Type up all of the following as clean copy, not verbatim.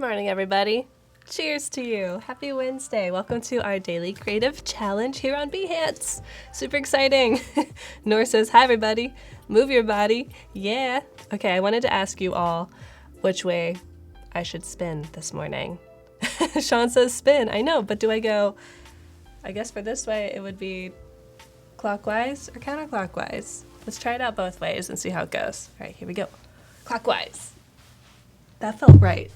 morning, everybody. Cheers to you. Happy Wednesday. Welcome to our daily creative challenge here on Behance. Super exciting. Nor says, hi, everybody. Move your body. Yeah. Okay, I wanted to ask you all which way I should spin this morning. Sean says spin. I know, but do I go, I guess for this way, it would be clockwise or counterclockwise? Let's try it out both ways and see how it goes. All right, here we go. Clockwise. That felt right.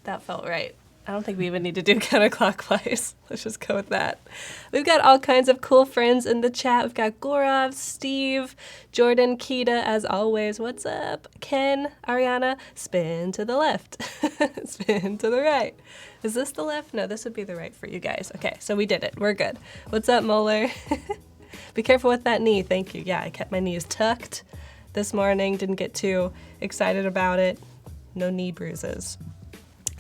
That felt right. I don't think we even need to do counterclockwise. Let's just go with that. We've got all kinds of cool friends in the chat. We've got Gaurav, Steve, Jordan, Keita, as always. What's up? Ken, Ariana, spin to the left. Spin to the right. Is this the left? No, this would be the right for you guys. Okay, so we did it. We're good. What's up, Moeller? Be careful with that knee. Thank you. Yeah, I kept my knees tucked this morning. Didn't get too excited about it. No knee bruises.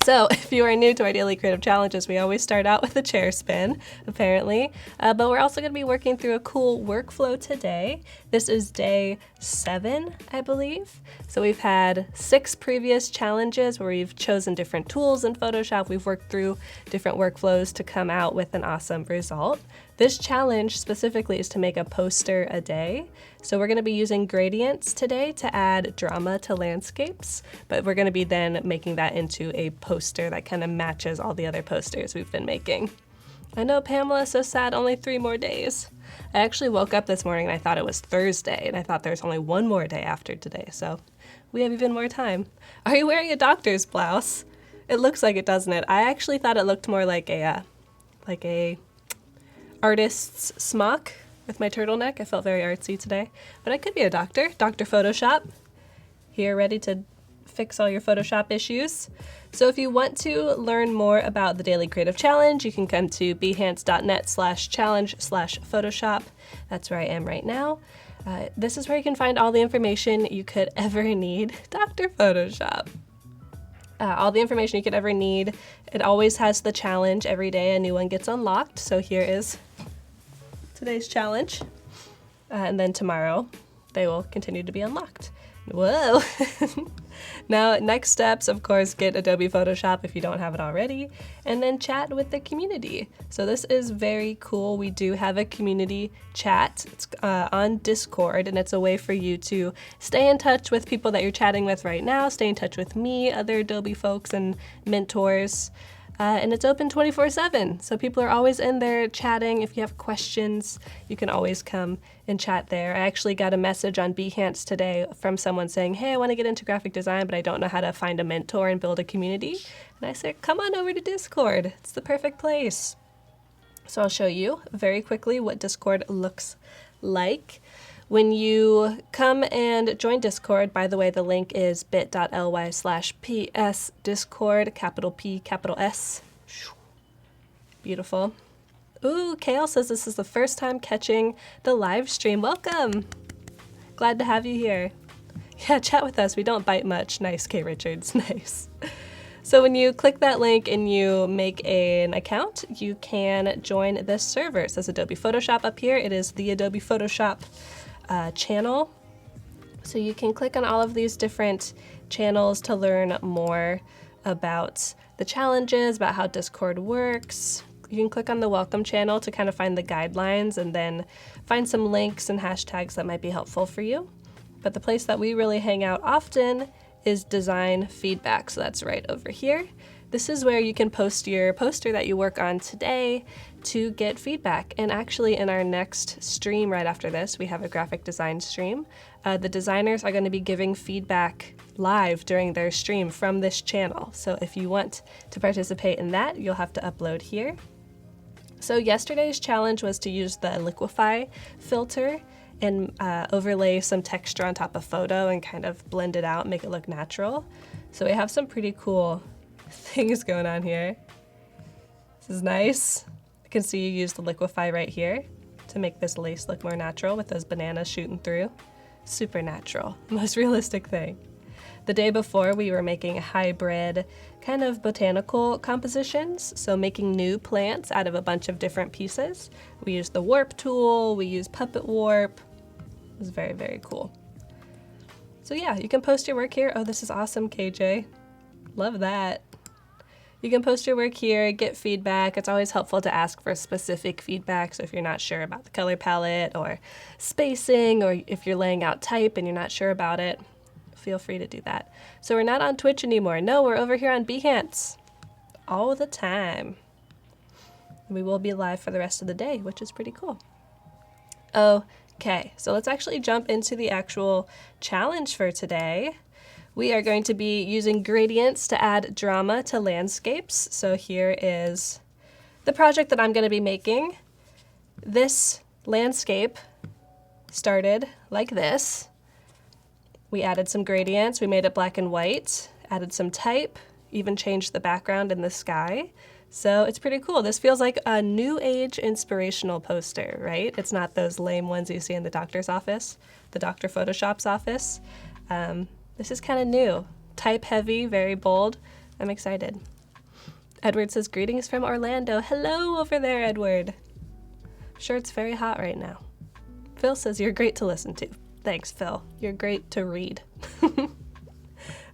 So if you are new to our daily creative challenges, we always start out with a chair spin, apparently. But we're also going to be working through a cool workflow today. This is day 7, I believe. So we've had 6 previous challenges where we've chosen different tools in Photoshop. We've worked through different workflows to come out with an awesome result. This challenge specifically is to make a poster a day. So we're going to be using gradients today to add drama to landscapes, but we're going to be then making that into a poster that kind of matches all the other posters we've been making. I know, Pamela, so sad, only 3 more days. I actually woke up this morning and I thought it was Thursday, and I thought there's only 1 more day after today, so we have even more time. Are you wearing a doctor's blouse? It looks like it, doesn't it? I actually thought it looked more like a artist's smock with my turtleneck. I felt very artsy today, but I could be a doctor. Dr. Photoshop, here ready to fix all your Photoshop issues. So if you want to learn more about the Daily Creative Challenge, you can come to behance.net/challenge/Photoshop. That's where I am right now. This is where you can find all the information you could ever need. Dr. Photoshop. All the information you could ever need. It always has the challenge. Every day a new one gets unlocked. So here is today's challenge. And then tomorrow they will continue to be unlocked. Whoa. Now, next steps, of course, get Adobe Photoshop if you don't have it already, and then chat with the community. So this is very cool. We do have a community chat. It's on Discord, and it's a way for you to stay in touch with people that you're chatting with right now, stay in touch with me, other Adobe folks, and mentors. And it's open 24/7, so people are always in there chatting. If you have questions, you can always come and chat there. I actually got a message on Behance today from someone saying, hey, I want to get into graphic design, but I don't know how to find a mentor and build a community. And I said, come on over to Discord. It's the perfect place. So I'll show you very quickly what Discord looks like. When you come and join Discord, by the way, the link is bit.ly/psdiscord, capital P, capital S. Beautiful. Ooh, Kale says this is the first time catching the live stream. Welcome. Glad to have you here. Yeah, chat with us. We don't bite much. Nice, Kay Richards. Nice. So when you click that link and you make an account, you can join this server. It says Adobe Photoshop up here. It is the Adobe Photoshop channel. So you can click on all of these different channels to learn more about the challenges, about how Discord works. You can click on the welcome channel to kind of find the guidelines and then find some links and hashtags that might be helpful for you. But the place that we really hang out often is design feedback. So that's right over here. This is where you can post your poster that you work on today to get feedback. And actually in our next stream right after this, we have a graphic design stream. The designers are going to be giving feedback live during their stream from this channel. So if you want to participate in that, you'll have to upload here. So yesterday's challenge was to use the liquify filter and overlay some texture on top of photo and kind of blend it out, make it look natural. So we have some pretty cool things going on here. This is nice. You can see you use the liquify right here to make this lace look more natural with those bananas shooting through. Super natural, most realistic thing. The day before we were making hybrid kind of botanical compositions, so making new plants out of a bunch of different pieces. We used the warp tool, we used puppet warp. It was very, very cool. So yeah, you can post your work here. Oh, this is awesome, KJ. Love that. You can post your work here, get feedback. It's always helpful to ask for specific feedback. So if you're not sure about the color palette or spacing, or if you're laying out type and you're not sure about it, feel free to do that. So we're not on Twitch anymore. No, we're over here on Behance all the time. We will be live for the rest of the day, which is pretty cool. Okay, so let's actually jump into the actual challenge for today. We are going to be using gradients to add drama to landscapes. So here is the project that I'm going to be making. This landscape started like this. We added some gradients, we made it black and white, added some type, even changed the background in the sky. So it's pretty cool. This feels like a new age inspirational poster, right? It's not those lame ones you see in the doctor's office, the Dr. Photoshop's office. This is kind of new. Type heavy, very bold. I'm excited. Edward says, greetings from Orlando. Hello over there, Edward. I'm sure it's very hot right now. Phil says, you're great to listen to. Thanks, Phil. You're great to read.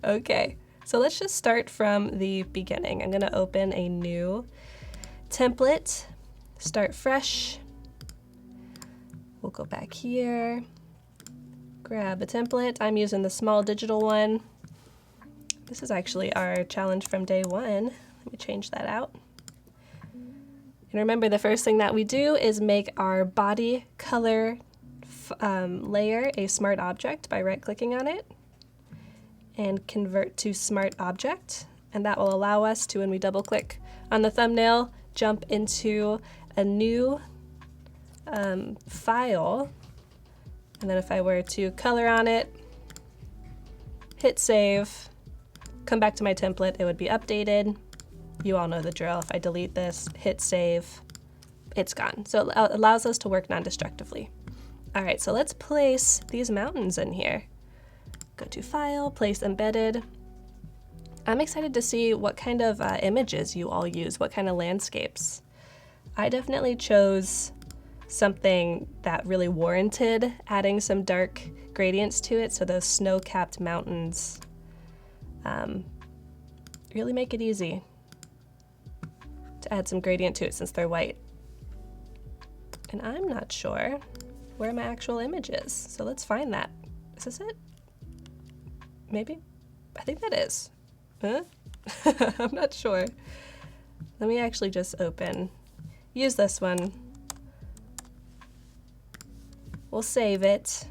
Okay. So let's just start from the beginning. I'm going to open a new template, start fresh. We'll go back here, grab a template. I'm using the small digital one. This is actually our challenge from day one. Let me change that out. And remember, the first thing that we do is make our body color layer a smart object by right-clicking on it and convert to smart object, and that will allow us to, when we double click on the thumbnail, jump into a new file. And then if I were to color on it, hit save, come back to my template, it would be updated. You all know the drill. If I delete this, hit save, it's gone. So it allows us to work non-destructively. All right, so let's place these mountains in here. Go to File, Place Embedded. I'm excited to see what kind of images you all use, what kind of landscapes. I definitely chose something that really warranted adding some dark gradients to it, so those snow-capped mountains really make it easy to add some gradient to it since they're white. And I'm not sure where my actual image is, so let's find that. Is this it? Maybe? I think that is. Huh? I'm not sure. Let me actually just use this one. We'll save it.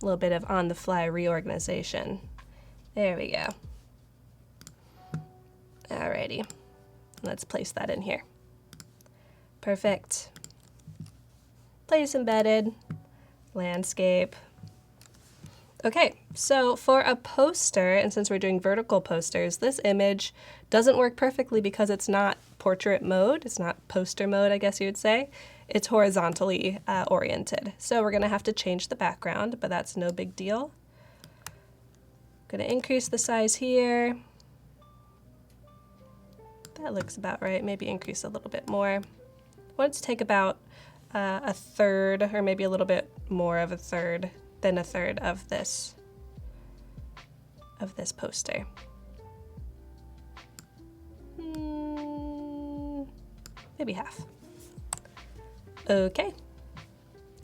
A little bit of on-the-fly reorganization. There we go. Alrighty. Let's place that in here. Perfect. Place embedded. Landscape. Okay, so for a poster, and since we're doing vertical posters, this image doesn't work perfectly because it's not portrait mode. It's not poster mode, I guess you would say. It's horizontally oriented. So we're going to have to change the background, but that's no big deal. I'm going to increase the size here. That looks about right. Maybe increase a little bit more. I want it to take about a third, or maybe a little bit more of a third than a third of this poster. Maybe half. Okay.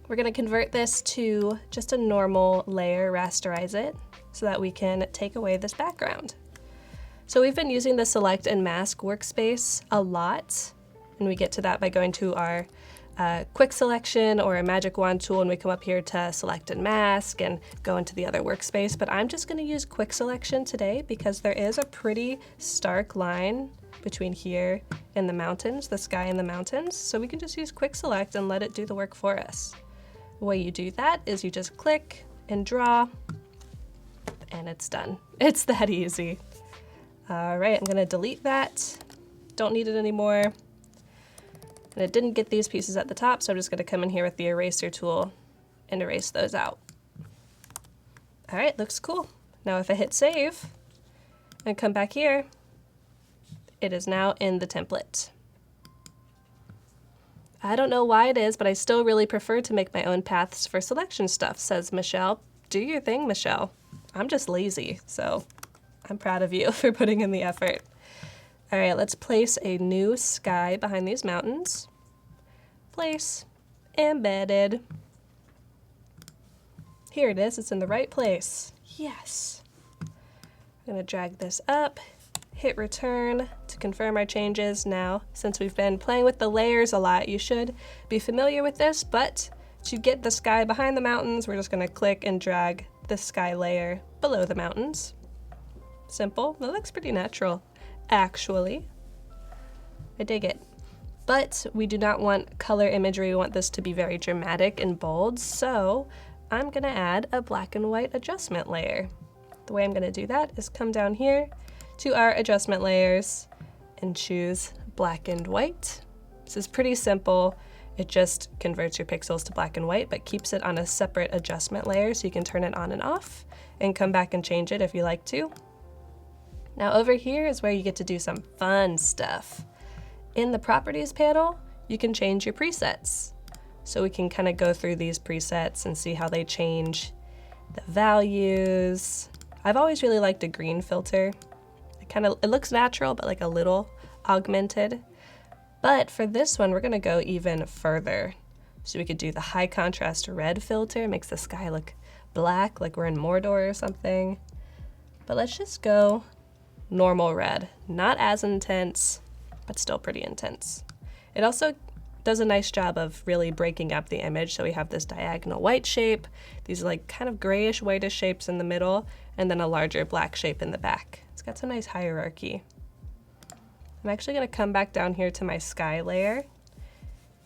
We're going to convert this to just a normal layer, rasterize it, so that we can take away this background. So we've been using the Select and Mask workspace a lot, and we get to that by going to our quick selection or a magic wand tool, and we come up here to select and mask and go into the other workspace. But I'm just going to use quick selection today because there is a pretty stark line between here and the mountains, the sky and the mountains. So we can just use quick select and let it do the work for us. The way you do that is you just click and draw, and it's done. It's that easy. All right, I'm going to delete that. Don't need it anymore. And it didn't get these pieces at the top, so I'm just going to come in here with the eraser tool and erase those out. All right, looks cool. Now if I hit save and come back here, it is now in the template. I don't know why it is, but I still really prefer to make my own paths for selection stuff, says Michelle. Do your thing, Michelle. I'm just lazy, so I'm proud of you for putting in the effort. All right, let's place a new sky behind these mountains. Place, embedded. Here it is, it's in the right place. Yes. I'm gonna drag this up, hit return to confirm our changes. Now, since we've been playing with the layers a lot, you should be familiar with this, but to get the sky behind the mountains, we're just gonna click and drag the sky layer below the mountains. Simple. That looks pretty natural, actually. I dig it. But we do not want color imagery. We want this to be very dramatic and bold, so I'm gonna add a black and white adjustment layer. The way I'm gonna do that is come down here to our adjustment layers and choose black and white. This is pretty simple. It just converts your pixels to black and white, but keeps it on a separate adjustment layer so you can turn it on and off and come back and change it if you like to. Now over here is where you get to do some fun stuff. In the properties panel, you can change your presets. So we can kind of go through these presets and see how they change the values. I've always really liked a green filter. It looks natural, but like a little augmented. But for this one, we're gonna go even further. So we could do the high contrast red filter, makes the sky look black, like we're in Mordor or something. But let's just go normal red. Not as intense, but still pretty intense. It also does a nice job of really breaking up the image. So we have this diagonal white shape, these like kind of grayish whitish shapes in the middle, and then a larger black shape in the back. It's got some nice hierarchy. I'm actually gonna come back down here to my sky layer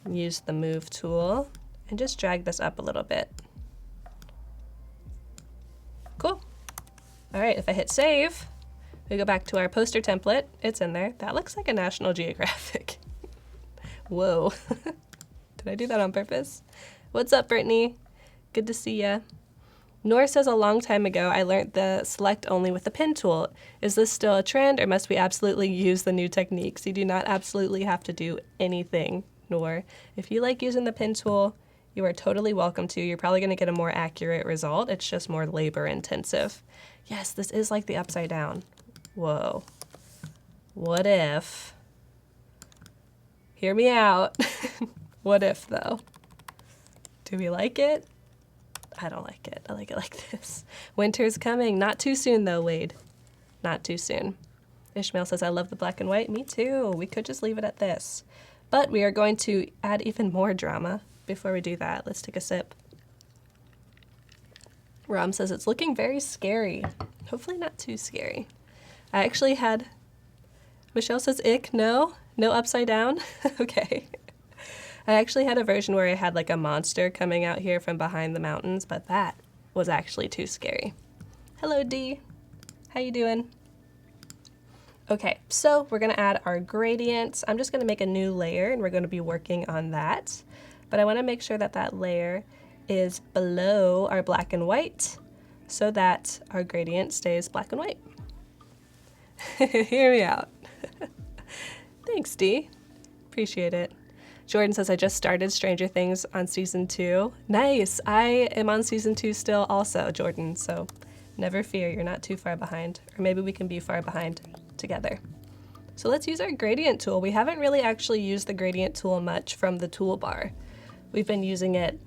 and use the move tool and just drag this up a little bit. Cool. All right, if I hit save, we go back to our poster template. It's in there. That looks like a National Geographic. Whoa. Did I do that on purpose? What's up, Brittany? Good to see ya. Nora says a long time ago, I learned the select only with the pen tool. Is this still a trend or must we absolutely use the new techniques? You do not absolutely have to do anything, Nora. If you like using the pen tool, you are totally welcome to. You're probably gonna get a more accurate result. It's just more labor intensive. Yes, this is like the upside down. Whoa. What if? Hear me out. What if though? Do we like it? I don't like it. I like it like this. Winter's coming. Not too soon though, Wade. Not too soon. Ishmael says, I love the black and white. Me too. We could just leave it at this. But we are going to add even more drama before we do that. Let's take a sip. Ram says, it's looking very scary. Hopefully not too scary. I actually had, Michelle says, ick, no? No upside down? Okay. I actually had a version where I had like a monster coming out here from behind the mountains, but that was actually too scary. Hello, Dee. How you doing? Okay, so we're gonna add our gradients. I'm just gonna make a new layer and we're gonna be working on that. But I wanna make sure that that layer is below our black and white so that our gradient stays black and white. Hear me out. Thanks, Dee. Appreciate it. Jordan says, I just started Stranger Things on season 2. Nice. I am on season 2 still also, Jordan, so never fear, you're not too far behind. Or maybe we can be far behind together. So let's use our gradient tool. We haven't really actually used the gradient tool much from the toolbar. We've been using it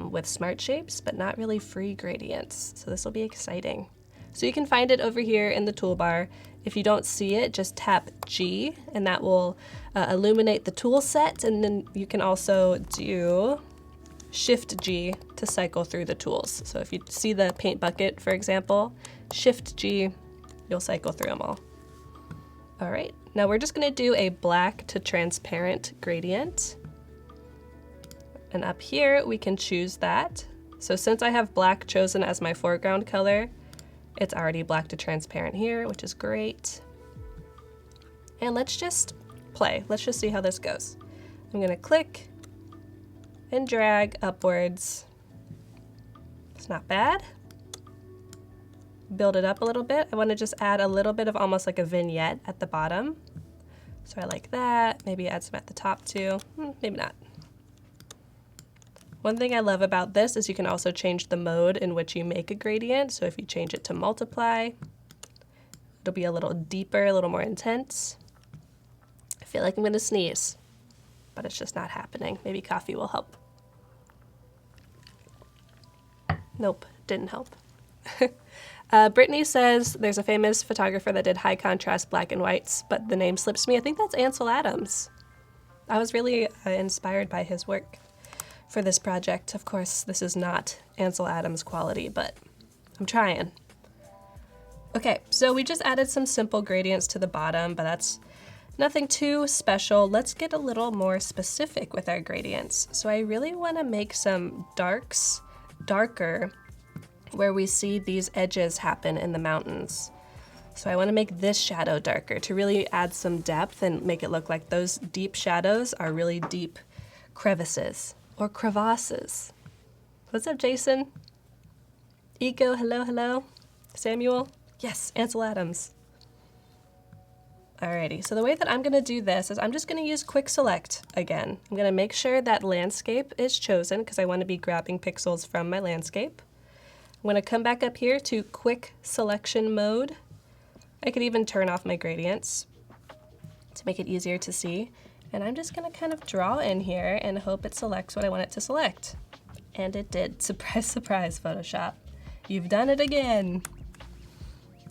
with smart shapes, but not really free gradients. So this will be exciting. So you can find it over here in the toolbar. If you don't see it, just tap G and that will illuminate the tool set, and then you can also do Shift G to cycle through the tools. So if you see the paint bucket, for example, Shift G, you'll cycle through them all. All right, now we're just gonna do a black to transparent gradient. And up here, we can choose that. So since I have black chosen as my foreground color, it's already black to transparent here, which is great. And let's just play. Let's just see how this goes. I'm gonna click and drag upwards. It's not bad. Build it up a little bit. I wanna just add a little bit of almost like a vignette at the bottom. So I like that. Maybe add some at the top too. Maybe not. One thing I love about this is you can also change the mode in which you make a gradient. So if you change it to multiply, it'll be a little deeper, a little more intense. I feel like I'm gonna sneeze, but it's just not happening. Maybe coffee will help. Nope, didn't help. Brittany says there's a famous photographer that did high contrast black and whites, but the name slips me. I think that's Ansel Adams. I was really inspired by his work for this project. Of course, this is not Ansel Adams quality, but I'm trying. Okay, so we just added some simple gradients to the bottom, but that's nothing too special. Let's get a little more specific with our gradients. So I really want to make some darks darker where we see these edges happen in the mountains. So I want to make this shadow darker to really add some depth and make it look like those deep shadows are really deep crevices or crevasses. What's up, Jason? Eco, hello, hello. Samuel? Yes, Ansel Adams. Alrighty, so the way that I'm gonna do this is I'm just gonna use quick select again. I'm gonna make sure that landscape is chosen because I want to be grabbing pixels from my landscape. I'm gonna come back up here to quick selection mode. I could even turn off my gradients to make it easier to see. And I'm just gonna kind of draw in here and hope it selects what I want it to select. And it did. Surprise, surprise, Photoshop. You've done it again.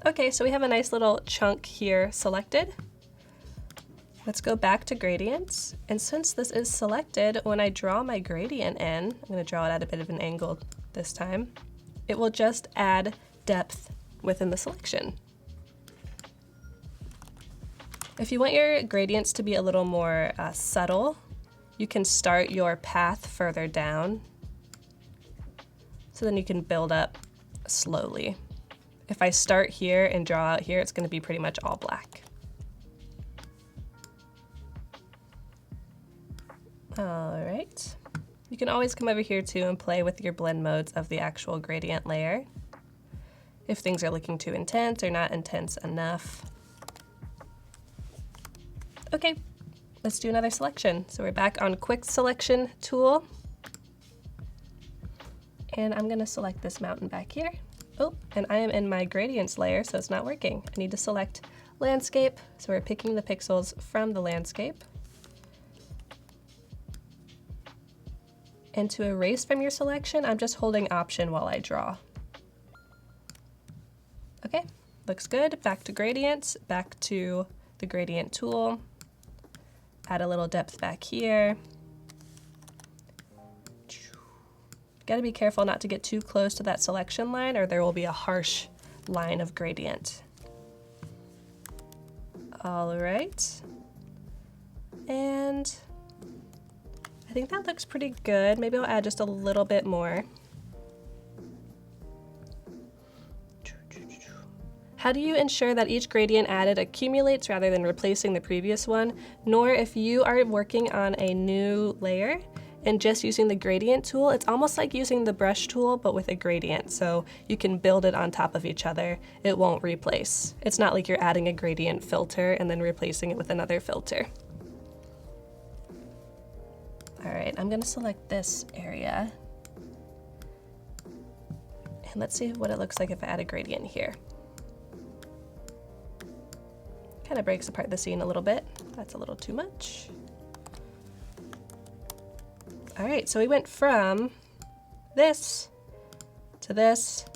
Okay, so we have a nice little chunk here selected. Let's go back to gradients. And since this is selected, when I draw my gradient in, I'm gonna draw it at a bit of an angle this time, it will just add depth within the selection. If you want your gradients to be a little more subtle, you can start your path further down. So then you can build up slowly. If I start here and draw out here, it's gonna be pretty much all black. All right. You can always come over here too and play with your blend modes of the actual gradient layer if things are looking too intense or not intense enough. Okay, let's do another selection. So we're back on quick selection tool. And I'm gonna select this mountain back here. Oh, and I am in my gradients layer, so it's not working. I need to select landscape. So we're picking the pixels from the landscape. And to erase from your selection, I'm just holding Option while I draw. Okay, looks good. Back to gradients, back to the gradient tool. Add a little depth back here. Gotta be careful not to get too close to that selection line or there will be a harsh line of gradient. All right. And I think that looks pretty good. Maybe I'll add just a little bit more. How do you ensure that each gradient added accumulates rather than replacing the previous one? Nor if you are working on a new layer and just using the gradient tool, it's almost like using the brush tool but with a gradient. So you can build it on top of each other. It won't replace. It's not like you're adding a gradient filter and then replacing it with another filter. All right, I'm gonna select this area. And let's see what it looks like if I add a gradient here. Kind of breaks apart the scene a little bit. That's a little too much. All right, so we went from this to this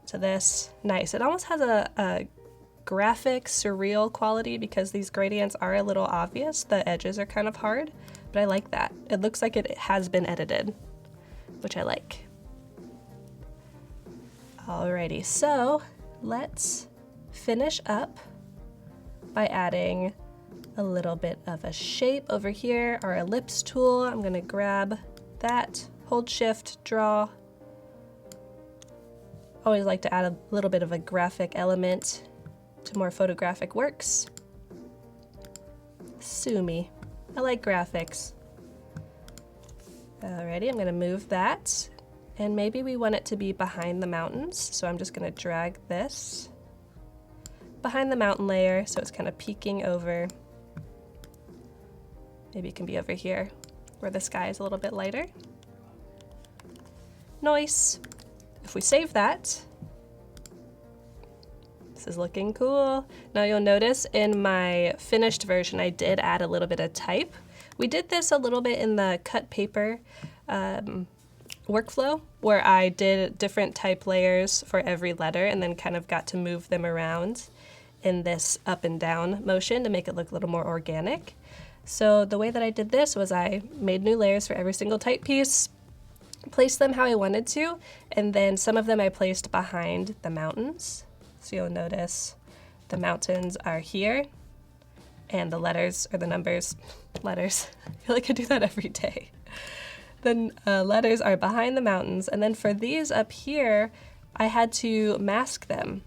to this. Nice. It almost has a graphic, surreal quality because these gradients are a little obvious. The edges are kind of hard, but I like that. It looks like it has been edited, which I like. Alrighty, so let's finish up by adding a little bit of a shape over here. Our ellipse tool, I'm gonna grab that, hold shift, draw. Always like to add a little bit of a graphic element to more photographic works. Sue me. I like graphics. Alrighty, I'm gonna move that. And maybe we want it to be behind the mountains. So I'm just gonna drag this behind the mountain layer so it's kind of peeking over. Maybe it can be over here where the sky is a little bit lighter. Nice. If we save that, this is looking cool. Now you'll notice in my finished version, I did add a little bit of type. We did this a little bit in the cut paper workflow, where I did different type layers for every letter and then kind of got to move them around in this up and down motion to make it look a little more organic. So the way that I did this was I made new layers for every single type piece, placed them how I wanted to, and then some of them I placed behind the mountains. So you'll notice the mountains are here, and the letters, or the numbers, letters, I feel like I do that every day. The letters are behind the mountains, and then for these up here, I had to mask them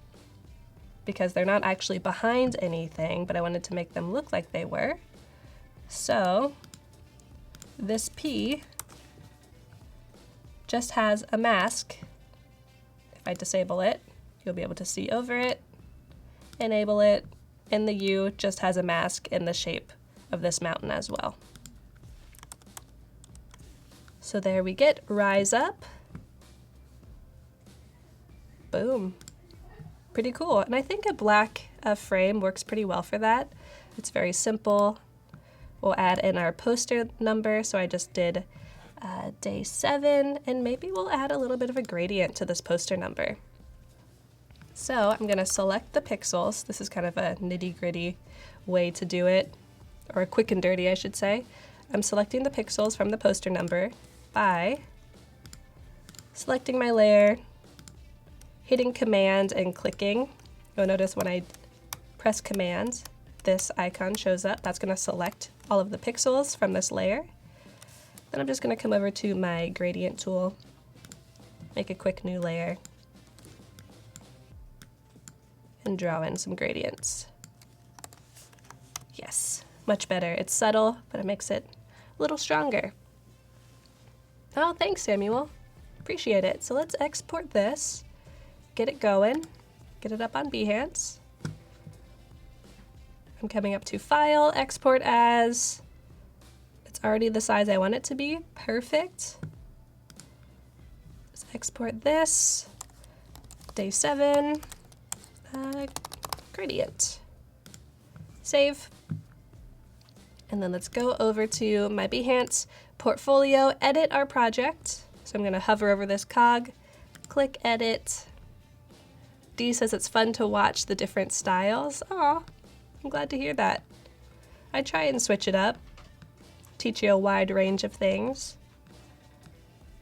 because they're not actually behind anything, but I wanted to make them look like they were. So this P just has a mask. If I disable it, you'll be able to see over it, enable it, and the U just has a mask in the shape of this mountain as well. So there we get Rise Up. Boom. Pretty cool. And I think a black frame works pretty well for that. It's very simple. We'll add in our poster number. So I just did day 7, and maybe we'll add a little bit of a gradient to this poster number. So I'm going to select the pixels. This is kind of a nitty-gritty way to do it, or a quick and dirty, I should say. I'm selecting the pixels from the poster number by selecting my layer, hitting Command and clicking. You'll notice when I press Command, this icon shows up. That's going to select all of the pixels from this layer. Then I'm just going to come over to my gradient tool, make a quick new layer, and draw in some gradients. Yes, much better. It's subtle, but it makes it a little stronger. Oh, thanks, Samuel. Appreciate it. So let's export this, get it going, get it up on Behance. I'm coming up to File, Export As. It's already the size I want it to be. Perfect. Let's export this. Day 7. Gradient. Save. And then let's go over to my Behance portfolio, edit our project. So I'm going to hover over this cog, click Edit. Dee says it's fun to watch the different styles. Aw, I'm glad to hear that. I try and switch it up, teach you a wide range of things.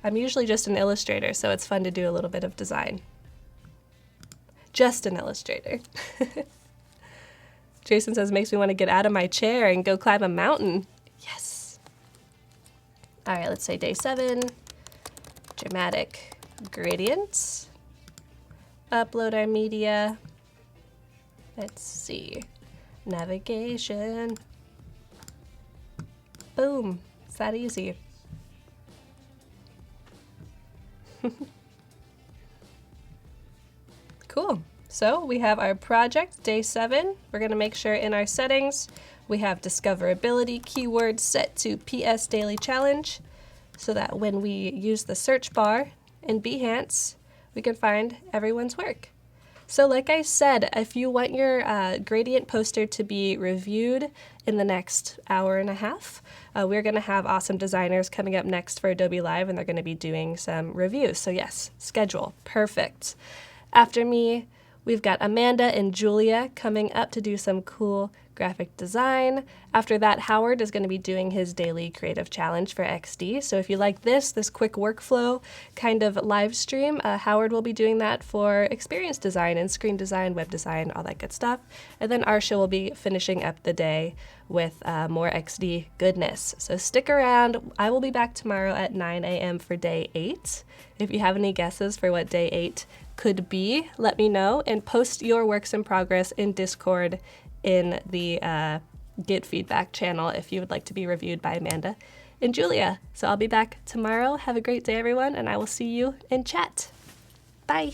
I'm usually just an illustrator, so it's fun to do a little bit of design. Just an illustrator. Jason says, makes me want to get out of my chair and go climb a mountain. Yes. All right, let's say day 7, dramatic gradients. Upload our media. Let's see. Navigation. Boom. It's that easy. Cool. So we have our project, day 7. We're going to make sure in our settings we have discoverability keywords set to PS Daily Challenge so that when we use the search bar in Behance, we can find everyone's work. So like I said, if you want your gradient poster to be reviewed in the next hour and a half, we're going to have awesome designers coming up next for Adobe Live, and they're going to be doing some reviews. So yes, schedule. Perfect. After me, we've got Amanda and Julia coming up to do some cool graphic design. After that, Howard is going to be doing his daily creative challenge for XD. So if you like this quick workflow kind of live stream, Howard will be doing that for experience design and screen design, web design, all that good stuff. And then Arsha will be finishing up the day with more XD goodness. So stick around. I will be back tomorrow at 9 a.m. for day 8. If you have any guesses for what day 8 could be, let me know and post your works in progress in Discord in the Get Feedback channel if you would like to be reviewed by Amanda and Julia. So I'll be back tomorrow. Have a great day, everyone, and I will see you in chat. Bye.